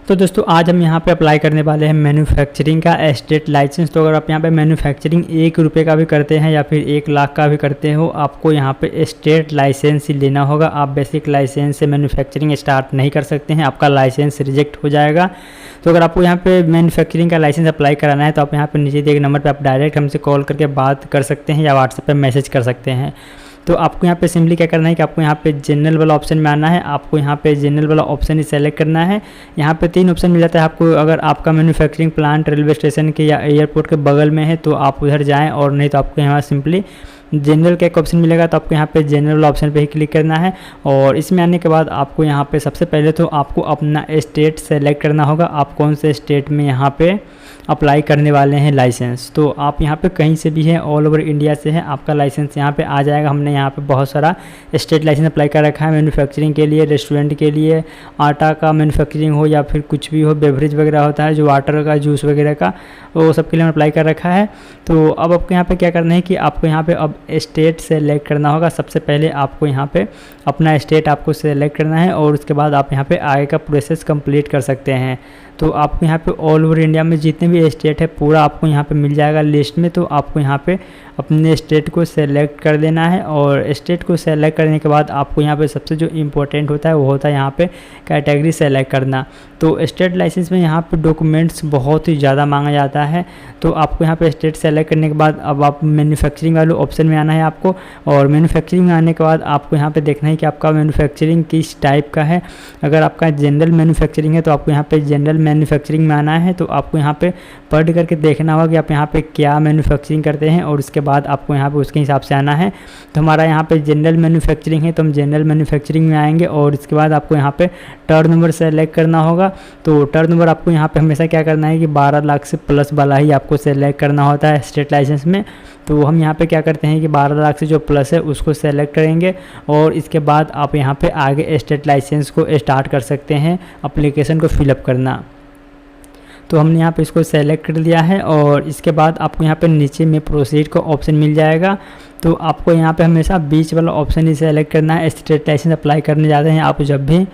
तो दोस्तों आज हम यहाँ पे अप्लाई करने वाले हैं मैन्युफैक्चरिंग का स्टेट लाइसेंस। तो अगर आप यहाँ पे मैन्युफैक्चरिंग 1 रुपये का भी करते हैं या फिर 1 लाख का भी करते हो, आपको यहाँ पे स्टेट लाइसेंस ही लेना होगा। आप बेसिक लाइसेंस से मैन्युफैक्चरिंग स्टार्ट नहीं कर सकते हैं, आपका लाइसेंस रिजेक्ट हो जाएगा। तो अगर आपको यहाँ पे मैन्युफैक्चरिंग का लाइसेंस अप्लाई कराना है तो आप यहाँ पर नीचे दिए गए नंबर पर आप डायरेक्ट हमसे कॉल करके बात कर सकते हैं या व्हाट्सएप पर मैसेज कर सकते हैं। तो आपको यहाँ पे सिंपली क्या करना है कि आपको यहाँ पे जनरल वाला ऑप्शन में आना है। आपको यहाँ पे जनरल वाला ऑप्शन ही सेलेक्ट करना है। यहाँ पे 3 ऑप्शन मिल जाता है आपको। अगर आपका मैन्युफैक्चरिंग प्लांट रेलवे स्टेशन के या एयरपोर्ट के बगल में है तो आप उधर जाएं, और नहीं तो आपको यहाँ सिंपली जनरल का एक ऑप्शन मिलेगा। तो आपको यहाँ पे जनरल वाला ऑप्शन पे ही क्लिक करना है। और इसमें आने के बाद आपको यहाँ पे सबसे पहले तो आपको अपना स्टेट सेलेक्ट करना होगा। आप कौन से स्टेट में यहाँ पे अप्लाई करने वाले हैं लाइसेंस। तो आप यहाँ पे कहीं से भी हैं, ऑल ओवर इंडिया से हैं, आपका लाइसेंस यहाँ पे आ जाएगा। हमने यहाँ पे बहुत सारा स्टेट लाइसेंस अप्लाई कर रखा है मैन्युफैक्चरिंग के लिए, रेस्टोरेंट के लिए, आटा का मैन्युफैक्चरिंग हो या फिर कुछ भी हो, बेवरेज वगैरह होता है जो वाटर का, जूस वगैरह का, वो सब के लिए अप्लाई कर रखा है। तो अब आपको यहाँ पे क्या करना है कि आपको यहाँ पे अब स्टेट सेलेक्ट करना होगा। सबसे पहले आपको यहाँ पे अपना स्टेट आपको सेलेक्ट करना है और उसके बाद आप यहाँ पे आगे का प्रोसेस कंप्लीट कर सकते हैं। तो आपको यहाँ पे ऑल ओवर इंडिया में जितने भी स्टेट है पूरा आपको यहाँ पे मिल जाएगा लिस्ट में। तो आपको यहाँ पे अपने स्टेट को सेलेक्ट कर देना है। और स्टेट को सेलेक्ट करने के बाद आपको यहाँ पे सबसे जो इम्पोर्टेंट होता है वो होता है यहाँ पे कैटेगरी सेलेक्ट करना। तो स्टेट लाइसेंस में यहाँ पे डॉक्यूमेंट्स बहुत ही ज़्यादा मांगा जाता है। तो आपको यहाँ पे स्टेट सेलेक्ट करने के बाद अब आप मैन्युफैक्चरिंग वाले ऑप्शन में आना है आपको। और मैन्युफैक्चरिंग में आने के बाद आपको यहाँ पे देखना है कि आपका मैन्युफैक्चरिंग किस टाइप का है। अगर आपका जनरल मैन्युफैक्चरिंग है तो आपको यहाँ पे जनरल मैन्युफैक्चरिंग में आना है। तो आपको यहाँ पे पढ़ करके देखना होगा कि आप यहाँ पे क्या मैन्युफैक्चरिंग करते हैं और उसके बाद आपको यहाँ पे उसके हिसाब से आना है। तो हमारा यहाँ पे जनरल मैन्युफैक्चरिंग है तो हम जनरल मैन्युफैक्चरिंग में आएंगे। और इसके बाद आपको यहाँ पे टर्न नंबर सेलेक्ट करना होगा। तो टर्न नंबर आपको यहाँ पे हमेशा क्या करना है कि 12 लाख से प्लस वाला ही आपको सेलेक्ट करना होता है स्टेट लाइसेंस में। तो हम यहाँ पे क्या करते हैं कि 12 लाख से जो प्लस है उसको सेलेक्ट करेंगे और इसके बाद आप यहाँ पे आगे स्टेट लाइसेंस को स्टार्ट कर सकते हैं एप्लीकेशन को फिलअप करना। तो हमने यहाँ पे इसको सेलेक्ट कर लिया है और इसके बाद आपको यहाँ पे नीचे में प्रोसीड का ऑप्शन मिल जाएगा। तो आपको यहाँ पे हमेशा बीच वाला ऑप्शन ही सेलेक्ट करना है। स्टेट लाइसेंस अप्लाई करने जाते हैं आप जब भी।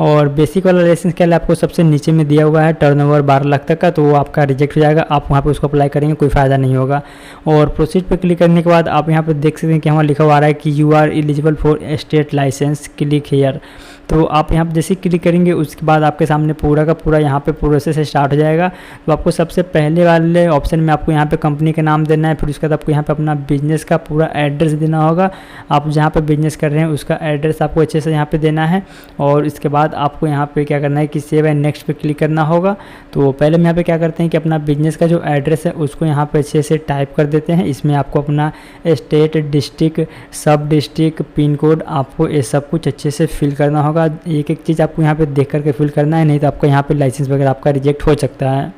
और बेसिक वाला लाइसेंस के लिए आपको सबसे नीचे में दिया हुआ है टर्नओवर 12 लाख तक का, तो वो आपका रिजेक्ट हो जाएगा। आप वहाँ पे उसको अप्लाई करेंगे कोई फ़ायदा नहीं होगा। और प्रोसीड पे क्लिक करने के बाद आप यहाँ पे देख सकते हैं कि हमारा लिखा हुआ आ रहा है कि you are eligible for state license, click here. तो आप यहाँ पे जैसे क्लिक करेंगे उसके बाद आपके सामने पूरा का पूरा यहाँ पे प्रोसेस स्टार्ट हो जाएगा। तो आपको सबसे पहले वाले ऑप्शन में आपको यहाँ पे कंपनी का नाम देना है। फिर उसके बाद आपको यहाँ पे अपना बिजनेस का पूरा एड्रेस देना होगा। आप जहाँ पे बिजनेस कर रहे हैं उसका एड्रेस आपको अच्छे से यहाँ पे देना है। और इसके बाद आपको यहाँ पे क्या करना है कि सेव एंड नेक्स्ट पे क्लिक करना होगा। तो पहले हम यहाँ पे क्या करते हैं कि अपना बिजनेस का जो एड्रेस है उसको यहाँ पे अच्छे से टाइप कर देते हैं। इसमें आपको अपना स्टेट, डिस्ट्रिक्ट, सब डिस्ट्रिक्ट, पिन कोड, आपको ये सब कुछ अच्छे से फिल करना होगा। एक एक चीज़ आपको यहाँ पे देख करके फिल करना है, नहीं तो आपका यहाँ पे लाइसेंस वगैरह आपका रिजेक्ट हो सकता है।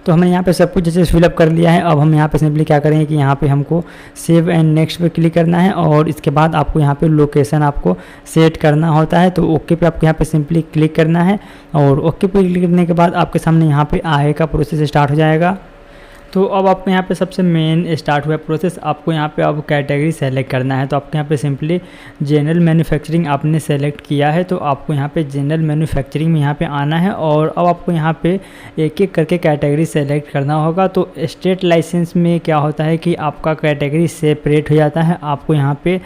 तो हमने यहाँ पे सब कुछ अच्छे से फिलअप कर लिया है। अब हम यहाँ पे सिंपली क्या करेंगे कि यहाँ पे हमको सेव एंड नेक्स्ट पे क्लिक करना है और इसके बाद आपको यहाँ पे लोकेशन आपको सेट करना होता है। तो ओके पे आपको यहाँ पे सिंपली क्लिक करना है और ओके पे क्लिक करने के बाद आपके सामने यहाँ पे आगे का प्रोसेस स्टार्ट हो जाएगा। तो अब आपको यहाँ पे सबसे मेन स्टार्ट हुआ प्रोसेस, आपको यहाँ पे अब कैटेगरी सेलेक्ट करना है। तो आपको यहाँ पे सिंपली जनरल मैन्युफैक्चरिंग आपने सेलेक्ट किया है तो आपको यहाँ पे जनरल मैन्युफैक्चरिंग में यहाँ पे आना है। और अब आपको यहाँ पे एक एक करके कैटेगरी सेलेक्ट करना होगा। तो स्टेट लाइसेंस में क्या होता है कि आपका कैटेगरी सेपरेट हो जाता है। आपको यहाँ पे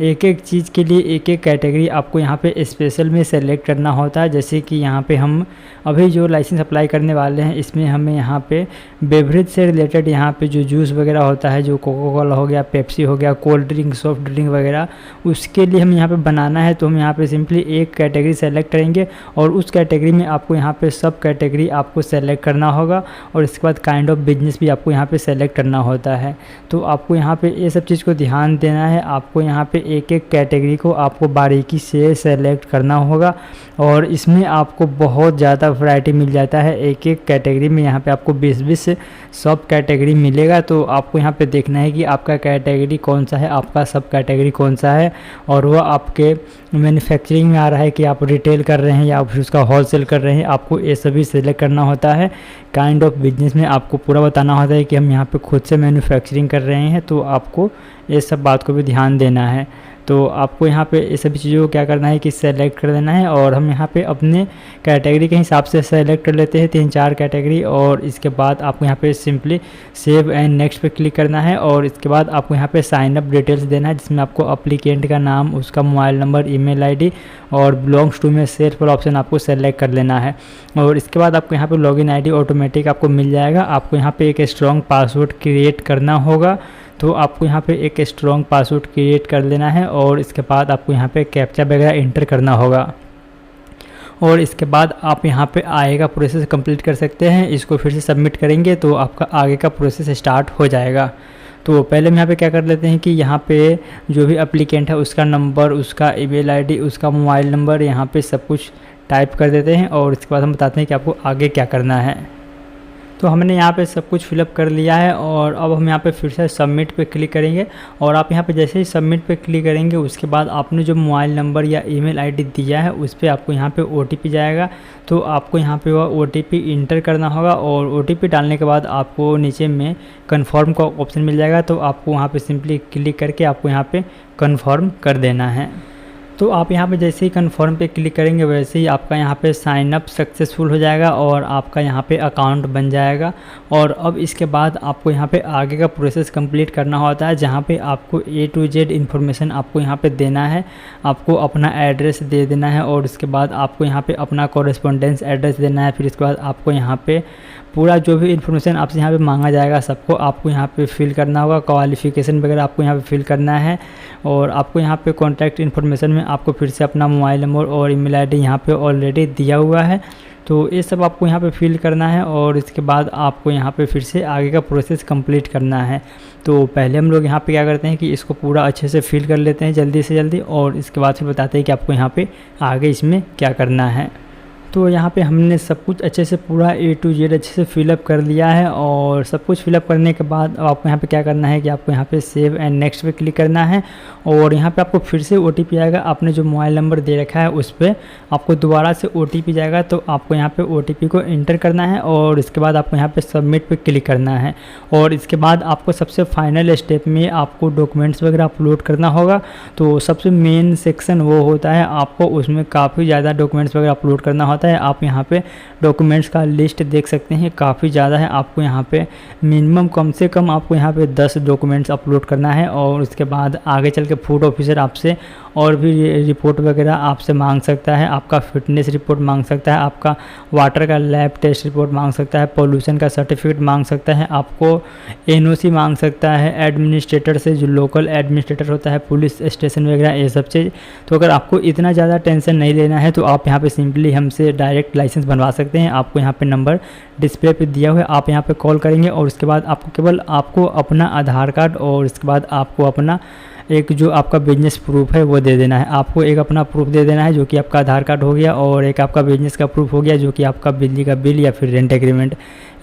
एक एक चीज़ के लिए एक एक कैटेगरी आपको यहाँ पे स्पेशल में सेलेक्ट करना होता है। जैसे कि यहाँ पे हम अभी जो लाइसेंस अप्लाई करने वाले हैं इसमें हमें यहाँ पे बेवरेज से रिलेटेड यहाँ पे जो जूस वगैरह होता है, जो कोका कोला हो गया, पेप्सी हो गया, कोल्ड ड्रिंक, सॉफ्ट ड्रिंक वगैरह, उसके लिए हम यहाँ पे बनाना है। तो हम यहाँ पे सिंपली एक कैटेगरी सेलेक्ट करेंगे और उस कैटेगरी में आपको यहाँ पे सब कैटेगरी आपको सेलेक्ट करना होगा। और इसके बाद काइंड ऑफ बिजनेस भी आपको यहाँ पे सेलेक्ट करना होता है। तो आपको यहाँ पे ये सब चीज़ को ध्यान देना है। आपको यहाँ पे एक एक कैटेगरी को आपको बारीकी से सेलेक्ट करना होगा और इसमें आपको बहुत ज़्यादा वैरायटी मिल जाता है। एक एक कैटेगरी में यहाँ पे आपको 20-20 सब कैटेगरी मिलेगा। तो आपको यहाँ पे देखना है कि आपका कैटेगरी कौन सा है, आपका सब कैटेगरी कौन सा है और वह आपके मैन्युफैक्चरिंग में आ रहा है कि आप रिटेल कर रहे हैं या फिर उसका होलसेल कर रहे हैं। आपको ये सभी सेलेक्ट करना होता है। काइंड ऑफ बिजनेस में आपको पूरा बताना होता है कि हम यहाँ पे खुद से मैन्युफैक्चरिंग कर रहे हैं। तो आपको ये सब बात को भी ध्यान देना है। तो आपको यहाँ पे ये सभी चीज़ों को क्या करना है कि सेलेक्ट कर देना है, और हम यहाँ पे अपने कैटेगरी के हिसाब से सेलेक्ट कर लेते हैं 3-4 कैटेगरी। और इसके बाद आपको यहाँ पे सिंपली सेव एंड नेक्स्ट पे क्लिक करना है, और इसके बाद आपको यहाँ पे साइन अप डिटेल्स देना है, जिसमें आपको अप्लीकेंट का नाम, उसका मोबाइल नंबर, ईमेल आईडी और बिलोंग्स टू में सेल्फ वाला ऑप्शन आपको सेलेक्ट कर लेना है। और इसके बाद आपको यहाँ पे लॉगिन आईडी ऑटोमेटिक आपको मिल जाएगा। आपको यहाँ पे एक स्ट्रॉन्ग पासवर्ड क्रिएट करना होगा, तो आपको यहाँ पे एक स्ट्रॉन्ग पासवर्ड क्रिएट कर लेना है, और इसके बाद आपको यहाँ पे कैप्चा वगैरह इंटर करना होगा। और इसके बाद आप यहाँ पे आगे का प्रोसेस कंप्लीट कर सकते हैं। इसको फिर से सबमिट करेंगे तो आपका आगे का प्रोसेस स्टार्ट हो जाएगा। तो पहले हम यहाँ पे क्या कर लेते हैं कि यहाँ पे जो भी एप्लीकेंट है उसका नंबर, उसका ईमेल आईडी, उसका मोबाइल नंबर यहाँ पे सब कुछ टाइप कर देते हैं, और इसके बाद हम बताते हैं कि आपको आगे क्या करना है। तो हमने यहाँ पे सब कुछ फिलअप कर लिया है, और अब हम यहाँ पे फिर से सबमिट पे क्लिक करेंगे। और आप यहाँ पे जैसे ही सबमिट पे क्लिक करेंगे उसके बाद आपने जो मोबाइल नंबर या ईमेल आईडी दिया है उस पर आपको यहाँ पे OTP जाएगा। तो आपको यहाँ पे वह OTP इंटर करना होगा, और OTP डालने के बाद आपको नीचे में कन्फर्म का ऑप्शन मिल जाएगा। तो आपको वहाँ पर सिंपली क्लिक करके आपको यहाँ पर कन्फर्म कर देना है। तो आप यहाँ पे जैसे ही कन्फर्म पे क्लिक करेंगे वैसे ही आपका यहाँ पे साइन अप सक्सेसफुल हो जाएगा, और आपका यहाँ पे अकाउंट बन जाएगा। और अब इसके बाद आपको यहाँ पे आगे का प्रोसेस कंप्लीट करना होता है, जहाँ पे आपको A to Z इन्फॉर्मेशन आपको यहाँ पे देना है। आपको अपना एड्रेस दे देना है, और उसके बाद आपको यहाँ पे अपना कॉरेस्पॉन्डेंस एड्रेस देना है। फिर इसके बाद आपको यहाँ पे पूरा जो भी इन्फॉर्मेशन आपसे यहाँ पे मांगा जाएगा सबको आपको यहाँ पे फिल करना होगा। क्वालिफ़िकेशन वगैरह आपको यहाँ पे फिल करना है, और आपको यहाँ पे कॉन्टैक्ट इन्फॉर्मेशन में आपको फिर से अपना मोबाइल नंबर और ईमेल आईडी यहाँ पे ऑलरेडी दिया हुआ है। तो ये सब आपको यहाँ पे फिल करना है, और इसके बाद आपको यहाँ पे फिर से आगे का प्रोसेस कंप्लीट करना है। तो पहले हम लोग यहाँ पे क्या करते हैं कि इसको पूरा अच्छे से फिल कर लेते हैं जल्दी से जल्दी, और इसके बाद फिर बताते हैं कि आपको यहाँ पे आगे इसमें क्या करना है। तो यहाँ पे हमने सब कुछ अच्छे से पूरा A to Z अच्छे से फिलअप कर लिया है, और सब कुछ फिलअप करने के बाद आपको यहाँ पे क्या करना है कि आपको यहाँ पे सेव एंड नेक्स्ट पे क्लिक करना है। और यहाँ पे आपको फिर से OTP आएगा। आपने जो मोबाइल नंबर दे रखा है उस पर आपको दोबारा से OTP जाएगा, तो आपको यहाँ पे OTP को इंटर करना है, और इसके बाद आपको यहाँ पे सबमिट पे क्लिक करना है। और इसके बाद आपको सबसे फाइनल स्टेप में आपको डॉक्यूमेंट्स वगैरह अपलोड करना होगा। तो सबसे मेन सेक्शन वो होता है, आपको उसमें काफ़ी ज़्यादा डॉक्यूमेंट्स वगैरह अपलोड करना होता है। आप यहाँ पे डॉक्यूमेंट्स का लिस्ट देख सकते हैं, काफ़ी ज़्यादा है। आपको यहाँ पे मिनिमम कम से कम आपको यहाँ पे 10 डॉक्यूमेंट्स अपलोड करना है, और उसके बाद आगे चल के फूड ऑफिसर आपसे और भी रिपोर्ट वगैरह आपसे मांग सकता है। आपका फिटनेस रिपोर्ट मांग सकता है, आपका वाटर का लैब टेस्ट रिपोर्ट मांग सकता है, पोल्यूशन का सर्टिफिकेट मांग सकता है, आपको NOC मांग सकता है एडमिनिस्ट्रेटर से, जो लोकल एडमिनिस्ट्रेटर होता है, पुलिस स्टेशन वगैरह, ये सब चीज़। तो अगर आपको इतना ज़्यादा टेंशन नहीं लेना है तो आप यहाँ पे सिंपली हमसे डायरेक्ट लाइसेंस बनवा सकते हैं। आपको यहाँ पे नंबर डिस्प्ले पे दिया हुआ है, आप यहाँ पे कॉल करेंगे, और उसके बाद आपको केवल आपको अपना आधार कार्ड और इसके बाद आपको अपना एक जो आपका बिजनेस प्रूफ है वो दे देना है। आपको एक अपना प्रूफ दे देना है जो कि आपका आधार कार्ड हो गया, और एक आपका बिजनेस का प्रूफ हो गया जो कि आपका बिजली का बिल या फिर रेंट एग्रीमेंट।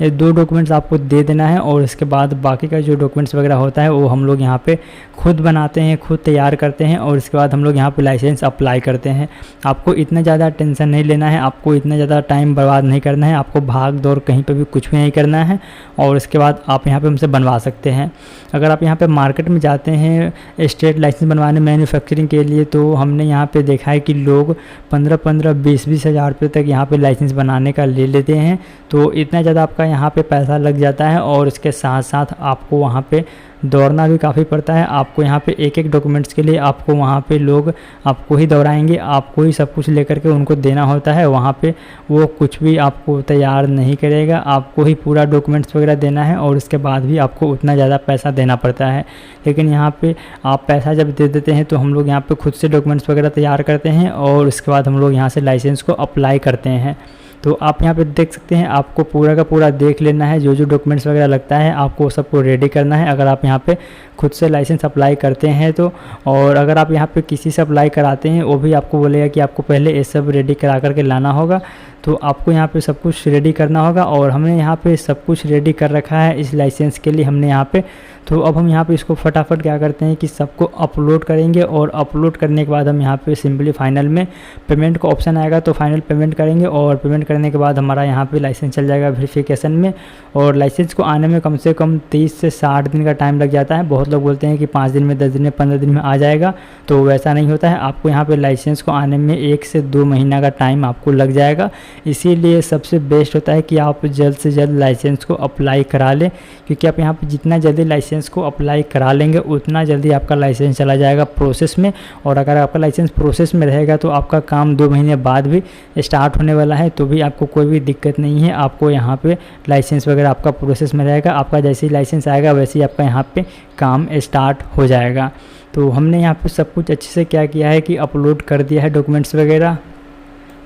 ये 2 डॉक्यूमेंट्स आपको दे देना है, और इसके बाद बाकी का जो डॉक्यूमेंट्स वगैरह होता है वो हम लोग यहाँ पे खुद बनाते हैं, खुद तैयार करते हैं, और इसके बाद हम लोग यहाँ पे लाइसेंस अप्लाई करते हैं। आपको इतना ज़्यादा टेंशन नहीं लेना है, आपको इतना ज़्यादा टाइम बर्बाद नहीं करना है, आपको भाग दौड़ कहीं पर भी कुछ भी नहीं करना है, और इसके बाद आप यहाँ पर हमसे बनवा सकते हैं। अगर आप यहाँ पर मार्केट में जाते हैं स्टेट लाइसेंस बनवाने मैन्युफैक्चरिंग के लिए, तो हमने यहाँ पे देखा है कि लोग 15-15, 20-20 हज़ार रुपये तक यहाँ पे लाइसेंस बनाने का ले लेते हैं। तो इतना ज़्यादा आपका यहाँ पे पैसा लग जाता है, और इसके साथ साथ आपको वहाँ पे दौड़ना भी काफ़ी पड़ता है। आपको यहाँ पे एक डॉक्यूमेंट्स के लिए आपको वहाँ पे लोग आपको ही दौड़ाएंगे, आपको ही सब कुछ लेकर के उनको देना होता है। वहाँ पे वो कुछ भी आपको तैयार नहीं करेगा, आपको ही पूरा डॉक्यूमेंट्स वगैरह देना है, और उसके बाद भी आपको उतना ज़्यादा पैसा देना पड़ता है। लेकिन यहाँ पे आप पैसा जब दे देते हैं तो हम लोग यहाँ पे खुद से डॉक्यूमेंट्स वगैरह तैयार करते हैं, और उसके बाद हम लोग यहाँ से लाइसेंस को अप्लाई करते हैं। तो आप यहाँ पे देख सकते हैं, आपको पूरा का पूरा देख लेना है, जो जो डॉक्यूमेंट्स वगैरह लगता है आपको सबको रेडी करना है अगर आप यहाँ पे खुद से लाइसेंस अप्लाई करते हैं तो। और अगर आप यहाँ पे किसी से अप्लाई कराते हैं वो भी आपको बोलेगा कि आपको पहले ये सब रेडी करा करके लाना होगा। तो आपको यहाँ पे सब कुछ रेडी करना होगा और हमने यहाँ पे सब कुछ रेडी कर रखा है इस लाइसेंस के लिए हमने यहाँ पे। तो अब हम यहाँ पे इसको फटाफट क्या करते हैं कि सबको अपलोड करेंगे और अपलोड करने के बाद हम यहाँ पे सिंपली फाइनल में पेमेंट का ऑप्शन आएगा तो फाइनल पेमेंट करेंगे और पेमेंट करने के बाद हमारा यहाँ पे लाइसेंस चल जाएगा वेरिफिकेशन में। और लाइसेंस को आने में कम से कम 30 से 60 दिन का टाइम लग जाता है। बहुत लोग बोलते हैं कि 5 दिन में, 10 दिन में, 15 दिन में आ जाएगा, तो वैसा नहीं होता है। आपको यहाँ पे लाइसेंस को आने में 1 से 2 महीना का टाइम आपको लग जाएगा। इसीलिए सबसे बेस्ट होता है कि आप जल्द से जल्द लाइसेंस को अप्लाई करा लें, क्योंकि आप यहाँ पे जितना जल्दी लाइसेंस को अप्लाई करा लेंगे उतना जल्दी आपका लाइसेंस चला जाएगा प्रोसेस में। और अगर आपका लाइसेंस प्रोसेस में रहेगा तो आपका काम 2 महीने बाद भी स्टार्ट होने वाला है, तो भी आपको कोई भी दिक्कत नहीं है। आपको यहाँ पे लाइसेंस वगैरह आपका प्रोसेस में रहेगा, आपका जैसे ही लाइसेंस आएगा वैसे ही आपका यहाँ पे काम स्टार्ट हो जाएगा। तो हमने यहाँ पे सब कुछ अच्छे से क्या किया है कि अपलोड कर दिया है डॉक्यूमेंट्स वगैरह।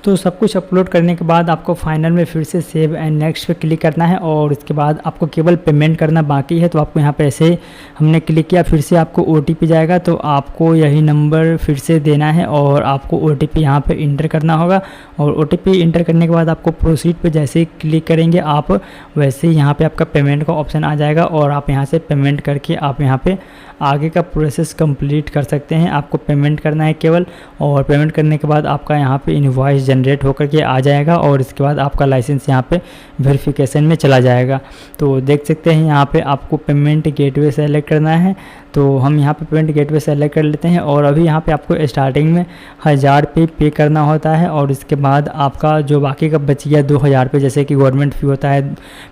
तो सब कुछ अपलोड करने के बाद आपको फाइनल में फिर से सेव एंड नेक्स्ट पे क्लिक करना है और उसके बाद आपको केवल पेमेंट करना बाकी है। तो आपको यहाँ पे ऐसे हमने क्लिक किया, फिर से आपको OTP जाएगा, तो आपको यही नंबर फिर से देना है और आपको OTP यहाँ पे इंटर करना होगा। और OTP इंटर करने के बाद आपको प्रोसीड पे जैसे ही क्लिक करेंगे आप वैसे ही यहाँ पे आपका पेमेंट का ऑप्शन आ जाएगा और आप यहाँ से पेमेंट करके आप यहाँ पे आगे का प्रोसेस कंप्लीट कर सकते हैं। आपको पेमेंट करना है केवल, और पेमेंट करने के बाद आपका यहाँ पे इनवॉइस जनरेट होकर के आ जाएगा और इसके बाद आपका लाइसेंस यहाँ पे वेरिफिकेशन में चला जाएगा। तो देख सकते हैं यहाँ पे आपको पेमेंट गेटवे सेलेक्ट करना है, तो हम यहाँ पे पेमेंट गेटवे सेलेक्ट कर लेते हैं। और अभी यहाँ पे आपको स्टार्टिंग में 1000 पे करना होता है और इसके बाद आपका जो बाकी का बच गया 2000 रुपये, जैसे कि गवर्नमेंट फ़ी होता है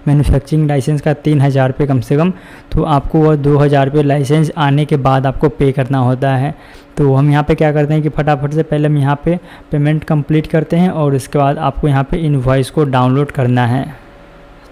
मैन्युफैक्चरिंग लाइसेंस का 3000 रुपये कम से कम, तो आपको वह 2000 रुपये लाइसेंस आने के बाद आपको पे करना होता है। तो हम यहाँ पे क्या करते हैं कि फटाफट से पहले हम यहाँ पे पेमेंट कंप्लीट करते हैं और इसके बाद आपको यहाँ पे इनवॉइस को डाउनलोड करना है।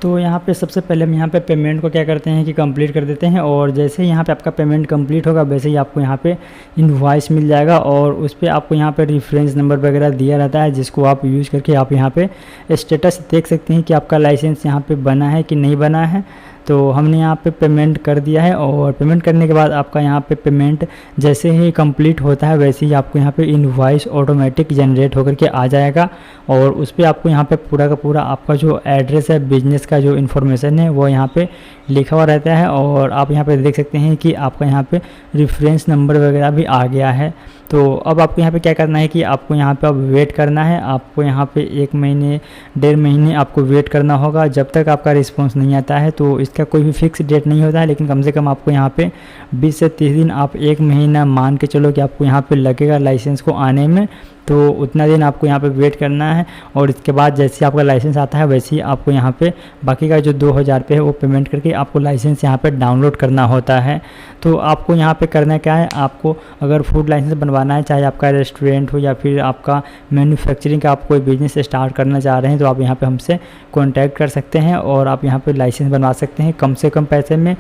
तो यहाँ पे सबसे पहले हम यहाँ पे पेमेंट को क्या करते हैं कि कंप्लीट कर देते हैं और जैसे ही यहाँ पे आपका पेमेंट कंप्लीट होगा वैसे ही आपको यहाँ पे इनवॉइस मिल जाएगा और उस पर आपको यहाँ पे रेफरेंस नंबर वगैरह दिया रहता है, जिसको आप यूज़ करके आप यहाँ पे स्टेटस देख सकते हैं कि आपका लाइसेंस यहाँ पे बना है कि नहीं बना है। तो हमने यहाँ पे पेमेंट कर दिया है और पेमेंट करने के बाद आपका यहाँ पे पेमेंट जैसे ही कंप्लीट होता है वैसे ही आपको यहाँ पे इनवॉइस ऑटोमेटिक जनरेट होकर के आ जाएगा और उस पर आपको यहाँ पे पूरा का पूरा आपका जो एड्रेस है, बिजनेस का जो इन्फॉर्मेशन है वो यहाँ पे लिखा हुआ रहता है। और आप यहाँ पे देख सकते हैं कि आपका यहाँ पे रेफरेंस नंबर वगैरह भी आ गया है। तो अब आपको यहाँ पे क्या करना है कि आपको यहाँ पे अब वेट करना है। आपको यहाँ पे 1 महीने 1.5 महीने आपको वेट करना होगा जब तक आपका रिस्पांस नहीं आता है। तो इसका कोई भी फिक्स डेट नहीं होता है, लेकिन कम से कम आपको यहाँ पे 20 से 30 दिन, आप 1 महीना मान के चलो कि आपको यहाँ पे लगेगा लाइसेंस को आने में। तो उतना दिन आपको यहाँ पे वेट करना है और इसके बाद जैसे आपका लाइसेंस आता है वैसे ही आपको यहाँ पे बाकी का जो 2000 रुपये है वो पेमेंट करके आपको लाइसेंस यहाँ पे डाउनलोड करना होता है। तो आपको यहाँ पे करना क्या है, आपको अगर फूड लाइसेंस बनवाना है, चाहे आपका रेस्टोरेंट हो या फिर आपका मैन्युफैक्चरिंग का आप कोई बिज़नेस स्टार्ट करना चाह रहे हैं, तो आप यहाँ पर हमसे कॉन्टैक्ट कर सकते हैं और आप यहाँ पर लाइसेंस बनवा सकते हैं कम से कम पैसे में।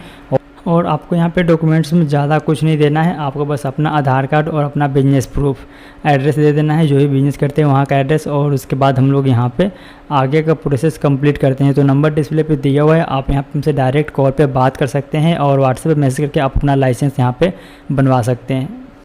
और आपको यहाँ पे डॉक्यूमेंट्स में ज़्यादा कुछ नहीं देना है, आपको बस अपना आधार कार्ड और अपना बिजनेस प्रूफ एड्रेस दे देना है, जो भी बिज़नेस करते हैं वहाँ का एड्रेस, और उसके बाद हम लोग यहाँ पे आगे का प्रोसेस कंप्लीट करते हैं। तो नंबर डिस्प्ले पे दिया हुआ है, आप यहाँ पे हमसे डायरेक्ट कॉल पे बात कर सकते हैं और व्हाट्सएप पे मैसेज करके आप अपना लाइसेंस यहाँ पे बनवा सकते हैं।